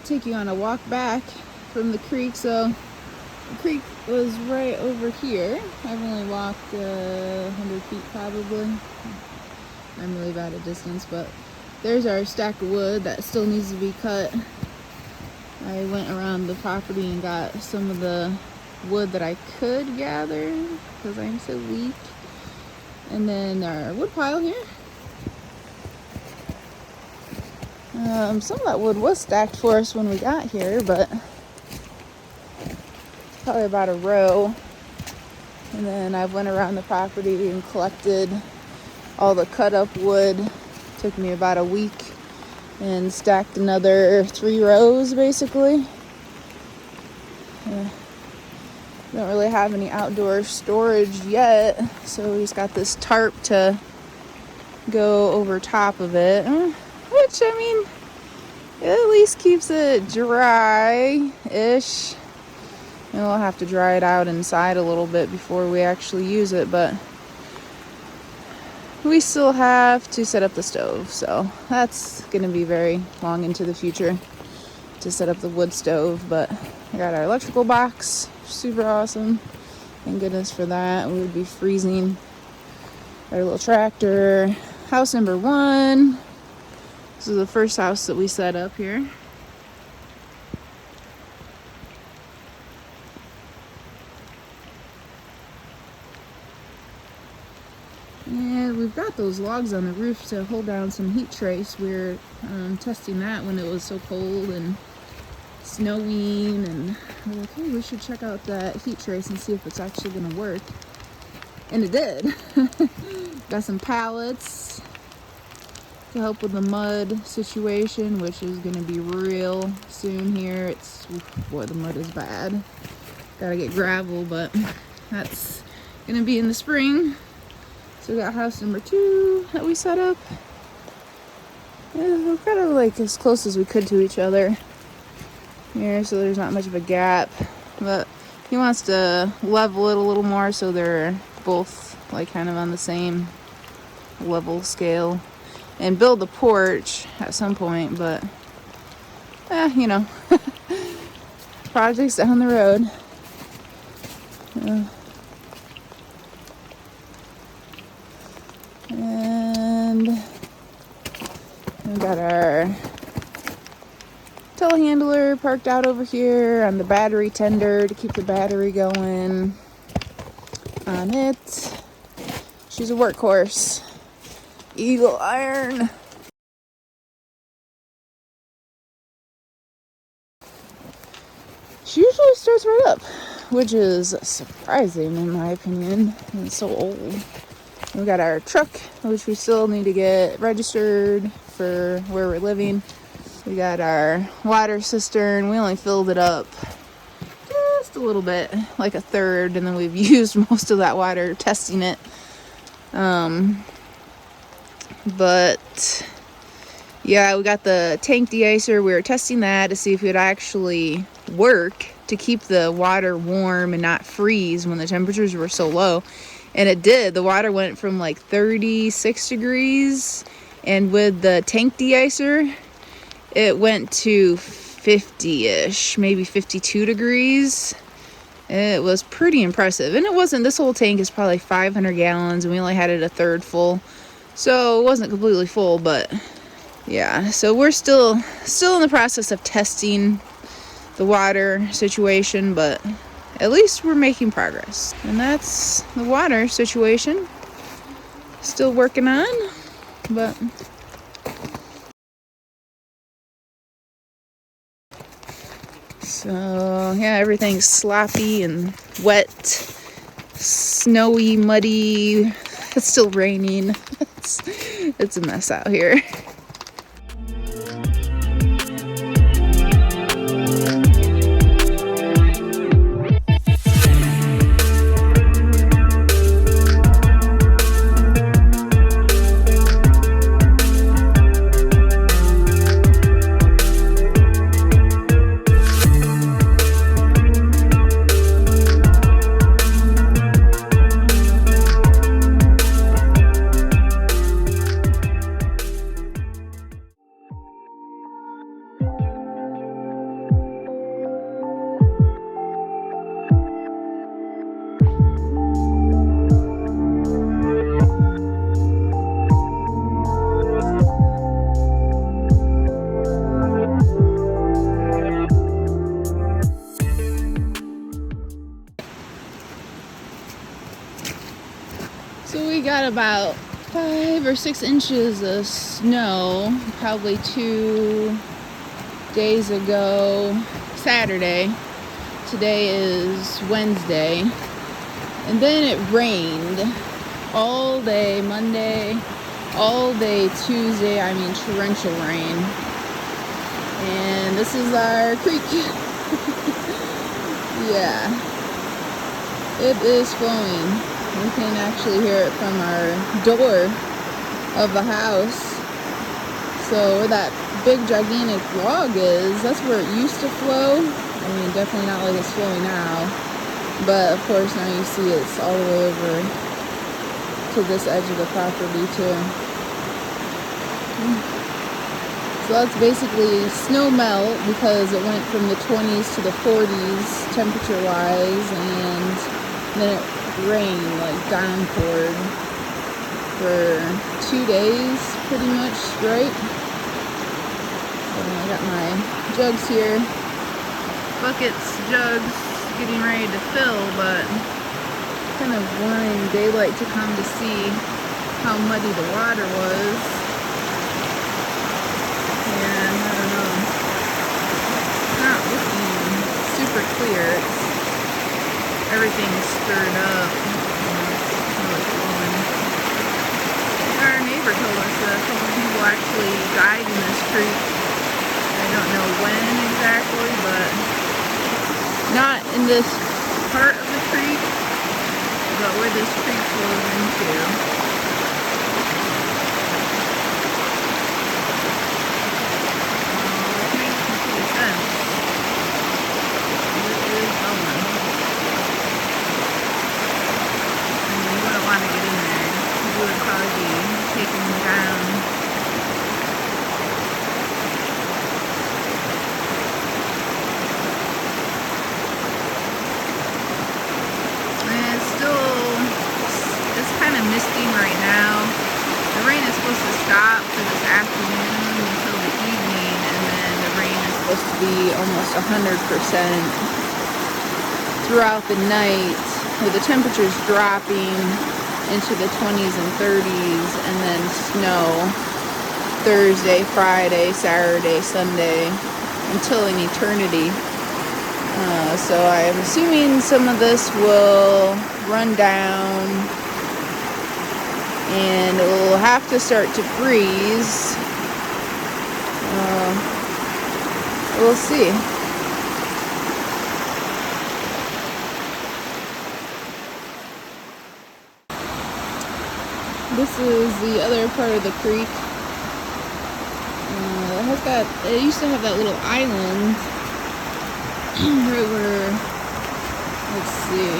take you on a walk back from the creek. So the creek was right over here. I've only walked 100 feet probably. I'm really bad at distance, but there's our stack of wood that still needs to be cut. I went around the property and got some of the wood that I could gather because I'm so weak. And then our wood pile here. Some of that wood was stacked for us when we got here, but probably about a row. And then I went around the property and collected all the cut up wood. Took me about a week and stacked another 3 rows basically. Don't really have any outdoor storage yet, so we just got this tarp to go over top of it, which, I mean, it at least keeps it dry-ish. And we'll have to dry it out inside a little bit before we actually use it, but we still have to set up the stove, so that's going to be very long into the future to set up the wood stove. But I got our electrical box, super awesome. Thank goodness for that. We would be freezing. Our little tractor. House number 1. This is the first house that we set up here. And we've got those logs on the roof to hold down some heat trace. We're testing that when it was so cold and snowing, and we're like, hey, we should check out that heat trace and see if it's actually going to work. And it did. Got some pallets to help with the mud situation, which is going to be real soon here. It's, boy, the mud is bad. Gotta get gravel, but that's going to be in the spring. So we got house number 2 that we set up. And we're kind of like as close as we could to each other here, so there's not much of a gap. But he wants to level it a little more so they're both like kind of on the same level scale, and build the porch at some point, but you know, projects down the road. And we got our telehandler parked out over here on the battery tender to keep the battery going on it. She's a workhorse. Eagle iron. She usually starts right up, which is surprising in my opinion. It's so old. We got our truck, which we still need to get registered for where we're living. We got our water cistern. We only filled it up just a little bit, like a third, and then we've used most of that water testing it. But yeah, we got the tank de-icer. We were testing that to see if it would actually work to keep the water warm and not freeze when the temperatures were so low. And it did. The water went from like 36 degrees, and with the tank de-icer, it went to 50-ish, maybe 52 degrees. It was pretty impressive. And it wasn't, this whole tank is probably 500 gallons, and we only had it a third full. So it wasn't completely full, but yeah. So we're still in the process of testing the water situation, but at least we're making progress. And that's the water situation. Still working on, but so yeah, everything's sloppy and wet, snowy, muddy. It's still raining. It's a mess out here. So we got about 5 or 6 inches of snow, probably 2 days ago, Saturday. Today is Wednesday. And then it rained all day Monday, all day Tuesday, I mean torrential rain. And this is our creek. Yeah, it is flowing. We can actually hear it from our door of the house. So where that big gigantic log is, that's where it used to flow. I mean, definitely not like it's flowing now. But of course now you see it's all the way over to this edge of the property too. So that's basically snow melt because it went from the 20s to the 40s temperature wise, and then it rained like downpoured for 2 days pretty much straight. So I got my jugs here, buckets, jugs, getting ready to fill, but kind of wanting daylight to come to see how muddy the water was. And I don't know, it's not looking super clear. Everything's stirred up. Our neighbor told us that a couple people actually died in this creek. I don't know when exactly, but not in this part of the creek, but where this creek flows into. Misting right now. The rain is supposed to stop for this afternoon until the evening, and then the rain is supposed to be almost 100% throughout the night, with the temperatures dropping into the 20s and 30s, and then snow Thursday, Friday, Saturday, Sunday, until an eternity. So I'm assuming some of this will run down, and it will have to start to freeze. We'll see. This is the other part of the creek. It used to have that little island right where, let's see.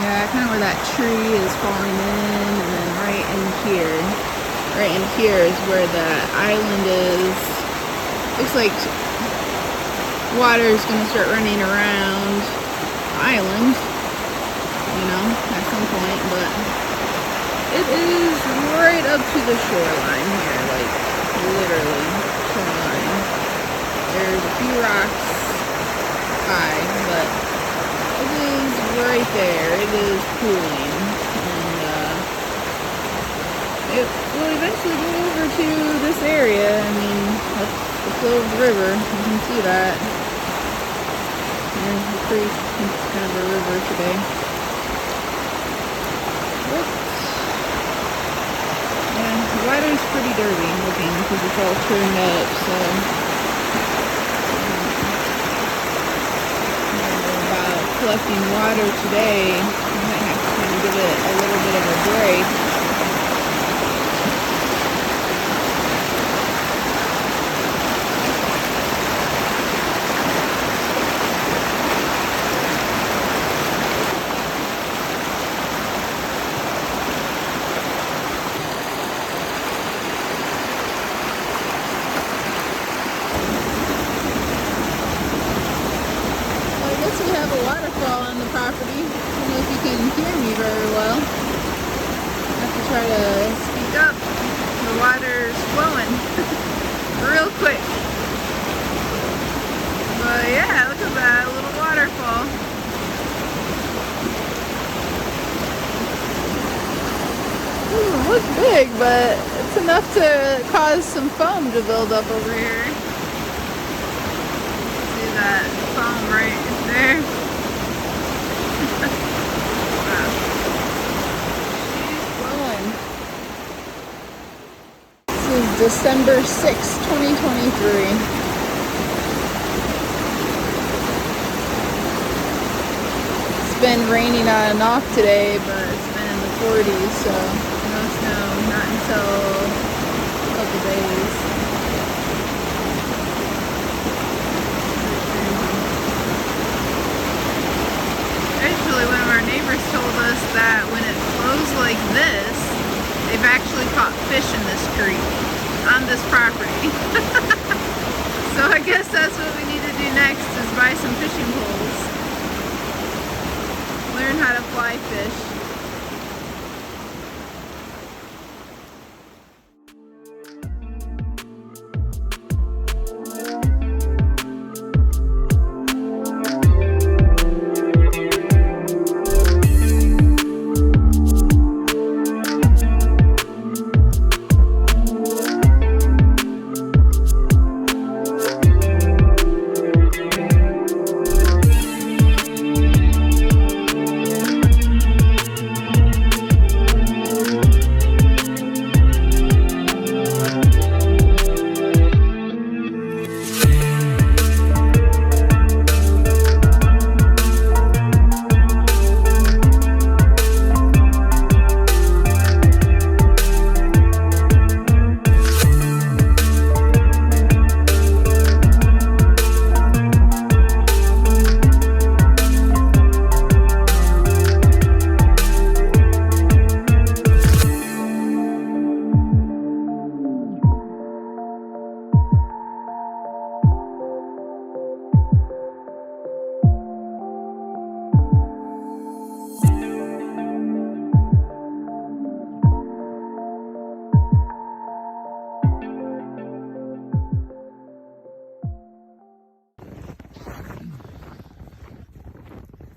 Yeah, kind of where that tree is falling in, and then right in here is where the island is. Looks like water is going to start running around the island, you know, at some point, but it is right up to the shoreline here, like literally shoreline. There's a few rocks high, but it is right there. It is cooling, and it will eventually go over to this area. I mean, that's the flow of the river. You can see that. There's the creek. It's kind of a river today. But, yeah, the water's pretty dirty looking because it's all turned up, so collecting water today. I might have to kind of give it a little bit of a break. We have a waterfall on the property. I don't know if you can hear me very well. I have to try to speak up. The water's flowing real quick. But yeah, look at that. that little waterfall. big, but it's enough to cause some foam to build up over here. See that foam right there? Wow. She's blowing. This is December 6th, 2023. It's been raining on and off today, but it's been in the 40s, so no snow, not until a couple days. Actually, one of our neighbors told us that when it flows like this, they've actually caught fish in this creek on this property. So I guess that's what we need to do next, is buy some fishing poles. Learn how to fly fish.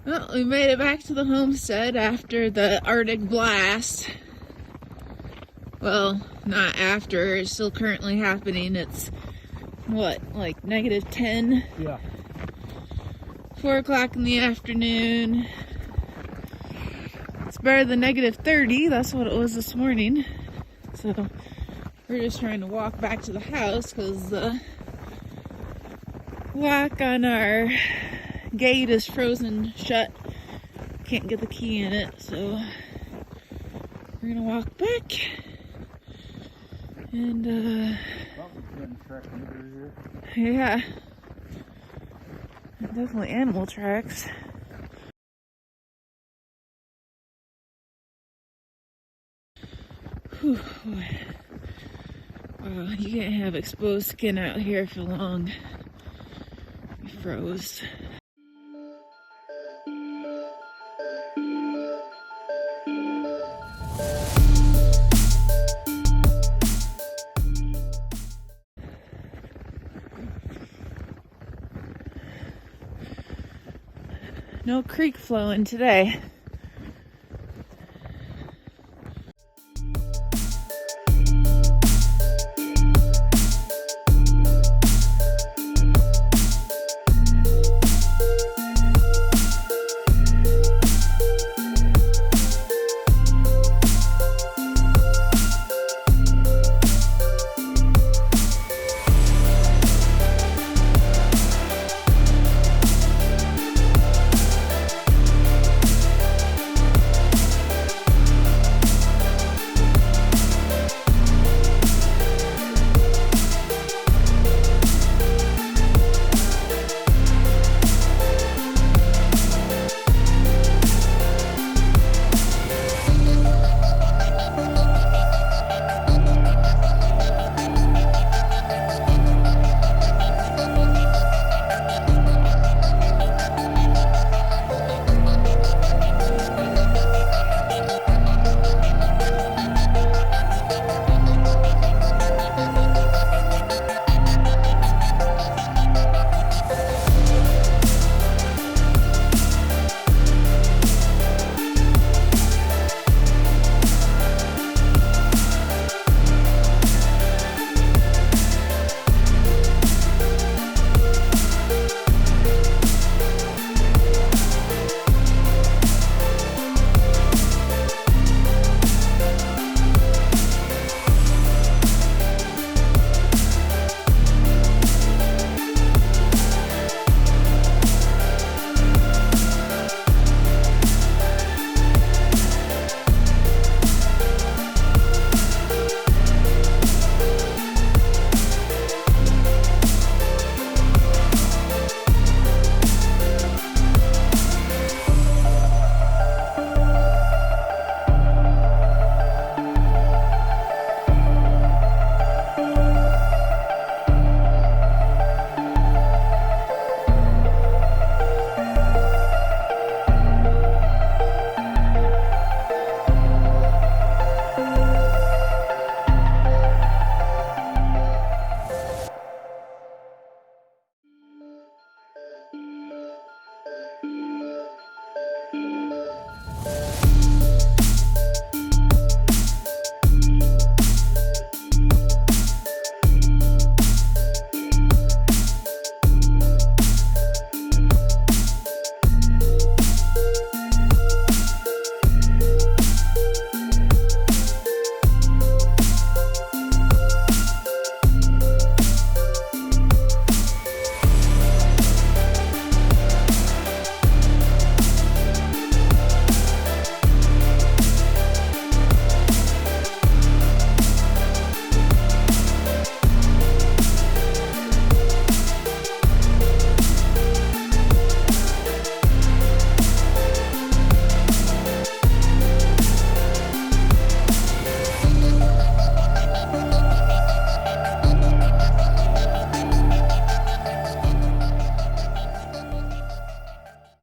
Well, we made it back to the homestead after the Arctic blast. Well, not after, it's still currently happening. It's, what, like -10? Yeah. 4 o'clock in the afternoon. It's better than -30, that's what it was this morning. So, we're just trying to walk back to the house because the lock on our gate is frozen shut. Can't get the key in it, so we're gonna walk back. And yeah, definitely animal tracks. Whew, boy. Wow, you can't have exposed skin out here for long. You froze. No creek flowing today.